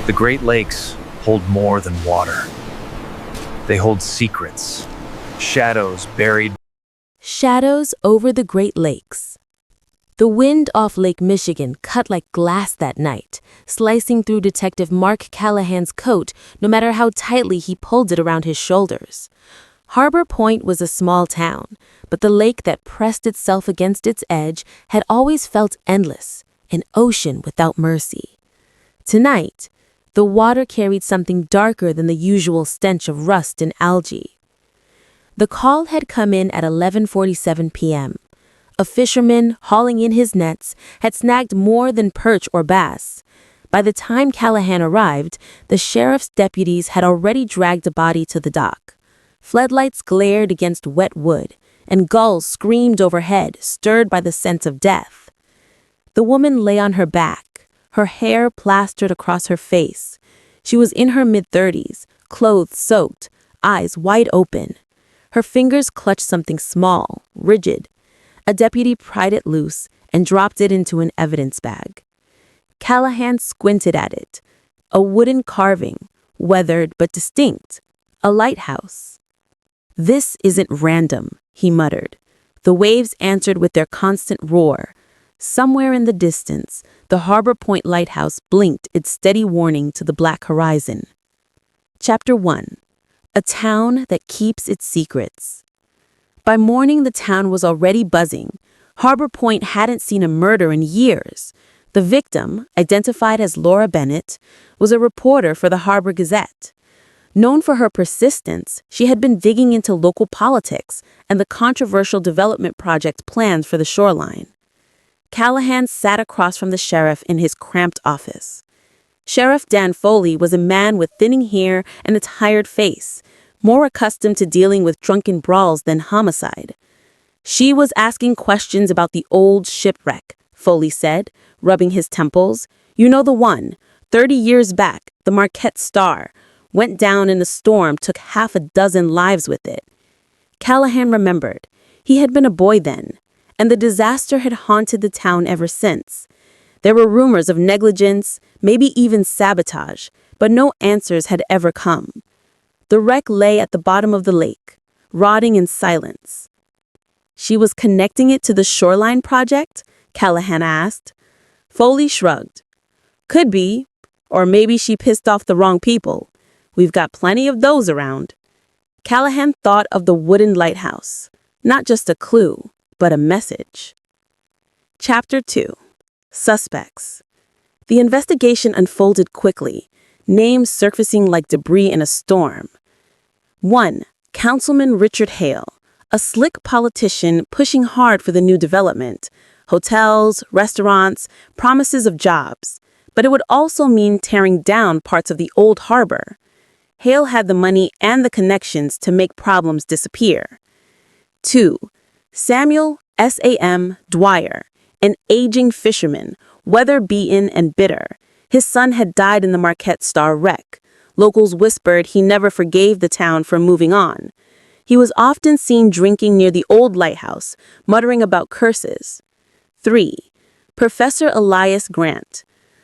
The Great Lakes hold more than water. They hold secrets, shadows buried. Shadows over the Great Lakes. The wind off Lake Michigan cut like glass that night, slicing through Detective Mark Callahan's coat no matter how tightly he pulled it around his shoulders. Harbor Point was a small town, but the lake that pressed itself against its edge had always felt endless, an ocean without mercy. Tonight, the water carried something darker than the usual stench of rust and algae. The call had come in at 11:47 p.m. A fisherman, hauling in his nets, had snagged more than perch or bass. By the time Callahan arrived, the sheriff's deputies had already dragged a body to the dock. Floodlights glared against wet wood, and gulls screamed overhead, stirred by the sense of death. The woman lay on her back, her hair plastered across her face. She was in her mid-30s, clothes soaked, eyes wide open. Her fingers clutched something small, rigid. A deputy pried it loose and dropped it into an evidence bag. Callahan squinted at it. A wooden carving, weathered but distinct. A lighthouse. "This isn't random," he muttered. The waves answered with their constant roar. Somewhere in the distance, the Harbor Point lighthouse blinked its steady warning to the black horizon. Chapter 1. A town that keeps its secrets. By morning, the town was already buzzing. Harbor Point hadn't seen a murder in years. The victim, identified as Laura Bennett, was a reporter for the Harbor Gazette. Known for her persistence, she had been digging into local politics and the controversial development project plans for the shoreline. Callahan sat across from the sheriff in his cramped office. Sheriff Dan Foley was a man with thinning hair and a tired face, more accustomed to dealing with drunken brawls than homicide. "She was asking questions about the old shipwreck," Foley said, rubbing his temples. "You know the one, 30 years back, the Marquette Star, went down in a storm, took half a dozen lives with it." Callahan remembered. He had been a boy then, and the disaster had haunted the town ever since. There were rumors of negligence, maybe even sabotage, but no answers had ever come. The wreck lay at the bottom of the lake, rotting in silence. "She was connecting it to the shoreline project?" Callahan asked. Foley shrugged. "Could be, or maybe she pissed off the wrong people. We've got plenty of those around." Callahan thought of the wooden lighthouse, not just a clue, but a message. Chapter 2. Suspects. The investigation unfolded quickly, names surfacing like debris in a storm. 1. Councilman Richard Hale, a slick politician pushing hard for the new development. Hotels, restaurants, promises of jobs. But it would also mean tearing down parts of the old harbor. Hale had the money and the connections to make problems disappear. 2. Samuel S.A.M. Dwyer, an aging fisherman, weather-beaten and bitter. His son had died in the Marquette Star wreck. Locals whispered he never forgave the town for moving on. He was often seen drinking near the old lighthouse, muttering about curses. 3. Professor Elias Grant,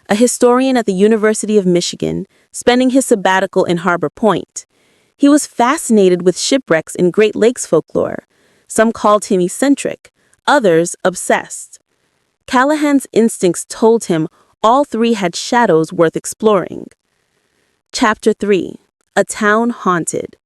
a historian at the University of Michigan, spending his sabbatical in Harbor Point. He was fascinated with shipwrecks in Great Lakes folklore. Some called him eccentric, others obsessed. Callahan's instincts told him all three had shadows worth exploring. Chapter 3. A Town Haunted.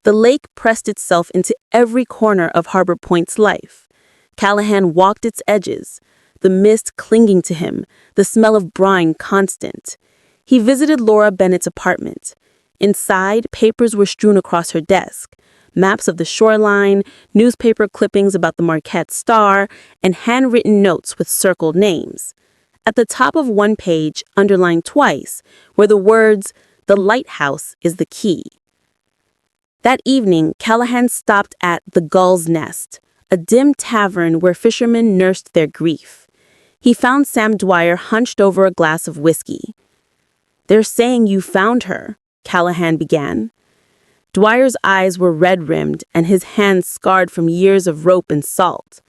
The lake pressed itself into every corner of Harbor Point's life. Callahan walked its edges, the mist clinging to him, the smell of brine constant. He visited Laura Bennett's apartment. Inside, papers were strewn across her desk, maps of the shoreline, newspaper clippings about the Marquette Star, and handwritten notes with circled names. At the top of one page, underlined twice, were the words, "The lighthouse is the key." That evening, Callahan stopped at the Gull's Nest, a dim tavern where fishermen nursed their grief. He found Sam Dwyer hunched over a glass of whiskey. "They're saying you found her," Callahan began. Dwyer's eyes were red-rimmed and his hands scarred from years of rope and salt.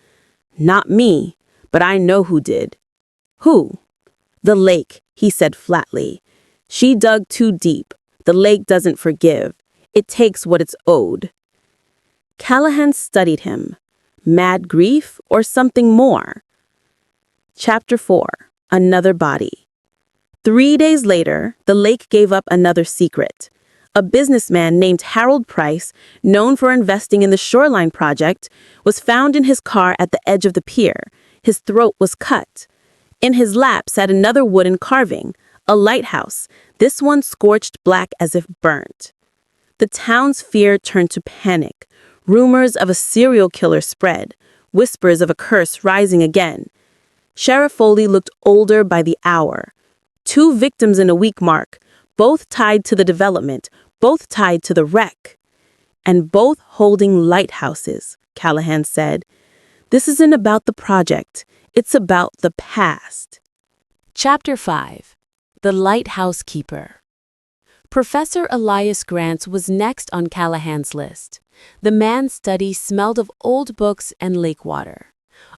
"Not me, but I know who did." "Who?" "The lake," he said flatly. She dug too deep. The lake doesn't forgive. It takes what it's owed. Callahan studied him. Mad grief or something more? Chapter 4. Another body. 3 days later, the lake gave up another secret. A businessman named Harold Price, known for investing in the Shoreline project, was found in his car at the edge of the pier. His throat was cut. In his lap sat another wooden carving, a lighthouse, this one scorched black as if burnt. The town's fear turned to panic. Rumors of a serial killer spread, whispers of a curse rising again. Sheriff Foley looked older by the hour. 2 victims in a week, Mark, both tied to the development, both tied to the wreck. And both holding lighthouses, Callahan said. This isn't about the project, it's about the past. Chapter 5. The Lighthouse Keeper. Professor Elias Grant was next on Callahan's list. The man's study smelled of old books and lake water.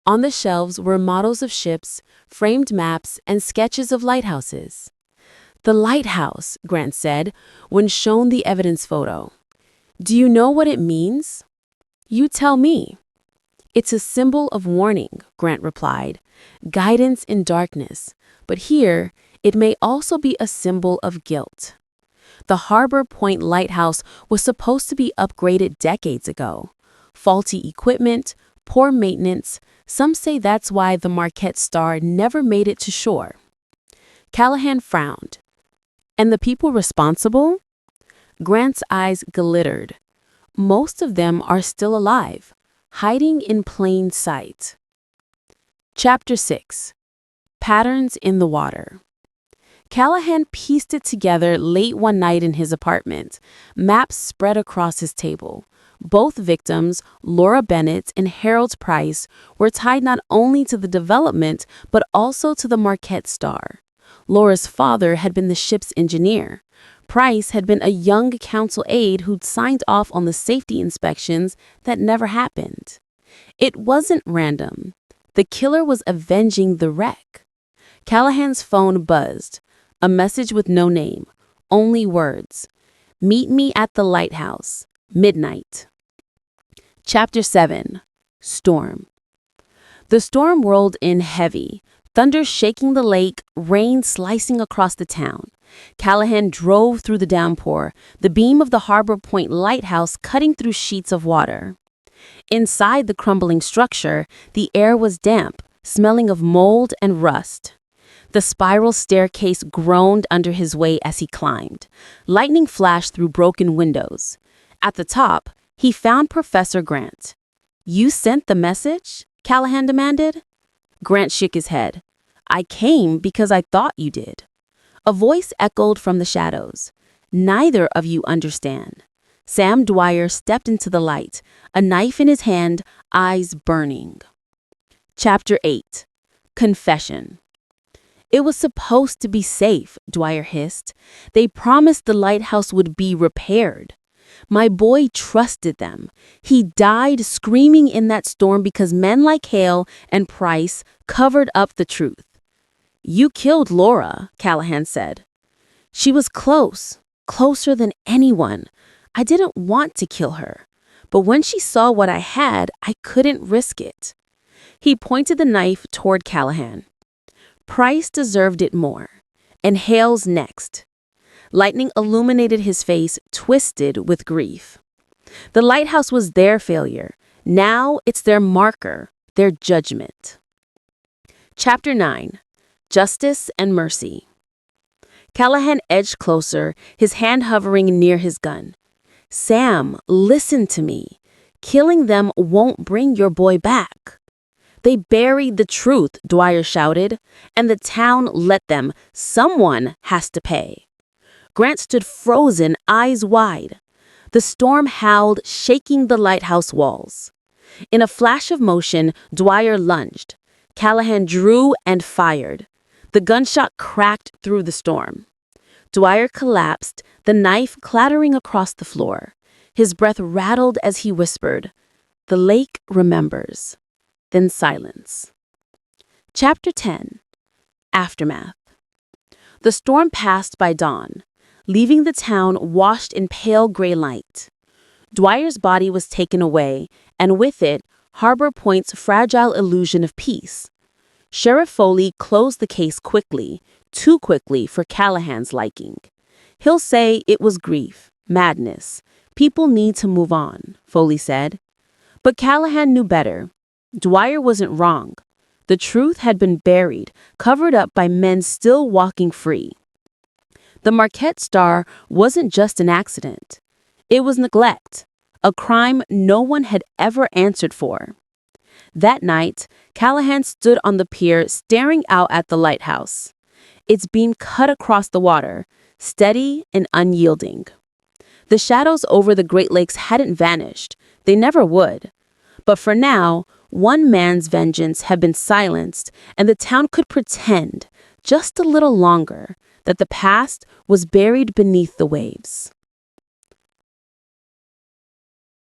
On the shelves were models of ships, framed maps, and sketches of lighthouses. The lighthouse, Grant said, when shown the evidence photo. Do you know what it means? You tell me. It's a symbol of warning, Grant replied. Guidance in darkness. But here, it may also be a symbol of guilt. The Harbor Point Lighthouse was supposed to be upgraded decades ago. Faulty equipment, poor maintenance, some say that's why the Marquette Star never made it to shore. Callahan frowned. And the people responsible? Grant's eyes glittered. Most of them are still alive, hiding in plain sight. Chapter 6. Patterns in the Water. Callahan pieced it together late one night in his apartment, maps spread across his table. Both victims, Laura Bennett and Harold Price, were tied not only to the development but also to the Marquette Star. Laura's father had been the ship's engineer. Price had been a young council aide who'd signed off on the safety inspections that never happened. It wasn't random. The killer was avenging the wreck. Callahan's phone buzzed. A message with no name, only words. Meet me at the lighthouse, midnight. Chapter 7. Storm. The storm rolled in heavy, thunder shaking the lake, rain slicing across the town. Callahan drove through the downpour, the beam of the Harbor Point Lighthouse cutting through sheets of water. Inside the crumbling structure, the air was damp, smelling of mold and rust. The spiral staircase groaned under his weight as he climbed. Lightning flashed through broken windows. At the top, he found Professor Grant. You sent the message? Callahan demanded. Grant shook his head. I came because I thought you did. A voice echoed from the shadows. Neither of you understand. Sam Dwyer stepped into the light, a knife in his hand, eyes burning. Chapter 8. Confession. It was supposed to be safe, Dwyer hissed. They promised the lighthouse would be repaired. My boy trusted them. He died screaming in that storm because men like Hale and Price covered up the truth. You killed Laura, Callahan said. She was close, closer than anyone. I didn't want to kill her. But when she saw what I had, I couldn't risk it. He pointed the knife toward Callahan. Price deserved it more. And Hale's next. Lightning illuminated his face, twisted with grief. The lighthouse was their failure. Now it's their marker, their judgment. Chapter 9. Justice and Mercy. Callahan edged closer, his hand hovering near his gun. Sam, listen to me. Killing them won't bring your boy back. They buried the truth, Dwyer shouted, and the town let them. Someone has to pay. Grant stood frozen, eyes wide. The storm howled, shaking the lighthouse walls. In a flash of motion, Dwyer lunged. Callahan drew and fired. The gunshot cracked through the storm. Dwyer collapsed, the knife clattering across the floor. His breath rattled as he whispered, "The lake remembers." Then silence. Chapter 10. Aftermath. The storm passed by dawn, leaving the town washed in pale gray light. Dwyer's body was taken away, and with it, Harbor Point's fragile illusion of peace. Sheriff Foley closed the case quickly, too quickly for Callahan's liking. He'll say it was grief, madness. People need to move on, Foley said. But Callahan knew better. Dwyer wasn't wrong. The truth had been buried, covered up by men still walking free. The Marquette Star wasn't just an accident. It was neglect, a crime no one had ever answered for. That night, Callahan stood on the pier staring out at the lighthouse. Its beam cut across the water, steady and unyielding. The shadows over the Great Lakes hadn't vanished. They never would. But for now, one man's vengeance had been silenced, and the town could pretend, just a little longer, that the past was buried beneath the waves.